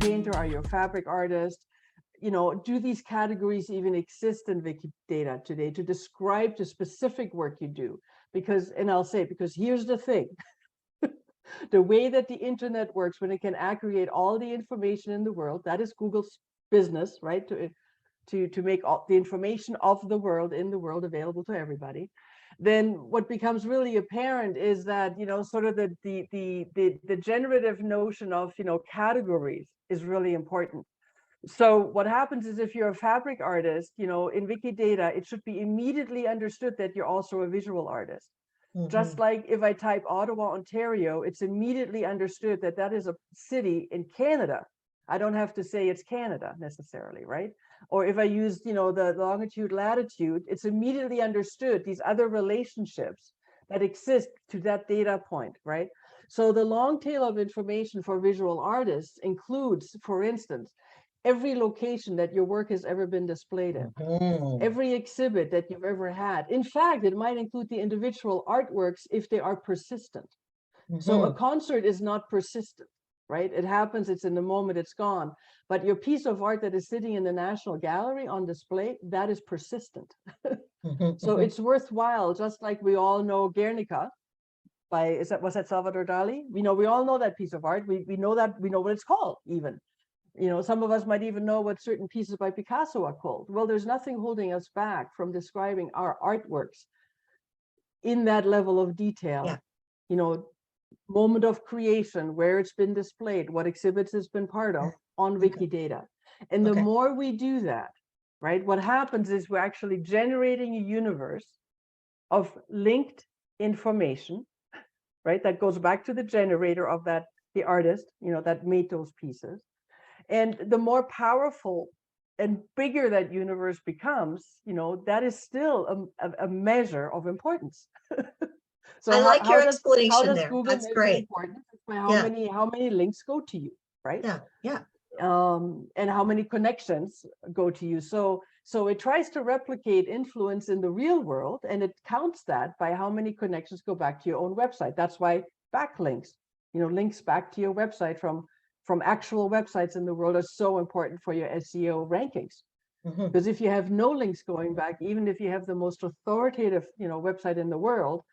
painter? Are you a fabric artist? Do these categories even exist in Wikidata today to describe the specific work you do? Because here's the thing. The way that the internet works, when it can aggregate all the information in the world, that is Google's business, right? To make all the information of the world in the world available to everybody. Then what becomes really apparent is that, sort of the generative notion of, categories is really important. So what happens is, if you're a fabric artist, in Wikidata, it should be immediately understood that you're also a visual artist. Just like if I type Ottawa, Ontario, it's immediately understood that that is a city in Canada. I don't have to say it's Canada necessarily, right? Or if I use, the longitude, latitude, it's immediately understood these other relationships that exist to that data point, right? So the long tail of information for visual artists includes, for instance, every location that your work has ever been displayed in, every exhibit that you've ever had. In fact, it might include the individual artworks if they are persistent. So a concert is not persistent, right? It happens, it's in the moment, it's gone. But your piece of art that is sitting in the National Gallery on display, that is persistent. So it's worthwhile, just like we all know Guernica was that Salvador Dali? We all know that piece of art. We know what it's called even. Some of us might even know what certain pieces by Picasso are called. Well, there's nothing holding us back from describing our artworks in that level of detail. Yeah. Moment of creation, where it's been displayed, what exhibits it's been part of on Wikidata. And the more we do that, right, what happens is we're actually generating a universe of linked information, right? That goes back to the generator of that, the artist, that made those pieces. And the more powerful and bigger that universe becomes, that is still a measure of importance. So I like your explanation how does there. Google That's measure great. importance? It's by how many links go to you, right? Yeah. And how many connections go to you. So it tries to replicate influence in the real world, and it counts that by how many connections go back to your own website. That's why backlinks, links back to your website from actual websites in the world are so important for your SEO rankings. Because if you have no links going back, even if you have the most authoritative, website in the world,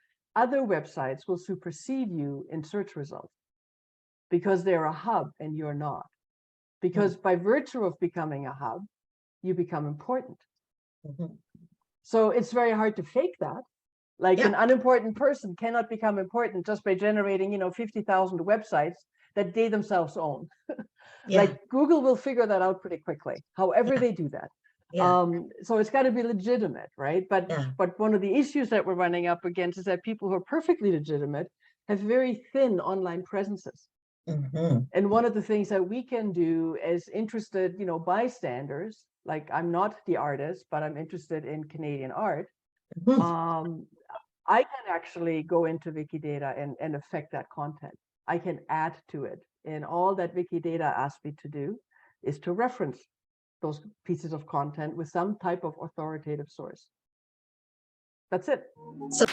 other websites will supersede you in search results because they're a hub and you're not. Because by virtue of becoming a hub, you become important. So it's very hard to fake that. Like an unimportant person cannot become important just by generating, 50,000 websites that they themselves own. Like Google will figure that out pretty quickly, however they do that. So it's got to be legitimate, right? But one of the issues that we're running up against is that people who are perfectly legitimate have very thin online presences. And one of the things that we can do as interested, bystanders, like I'm not the artist, but I'm interested in Canadian art. I can actually go into Wikidata and affect that content. I can add to it. And all that Wikidata asks me to do is to reference those pieces of content with some type of authoritative source. That's it. So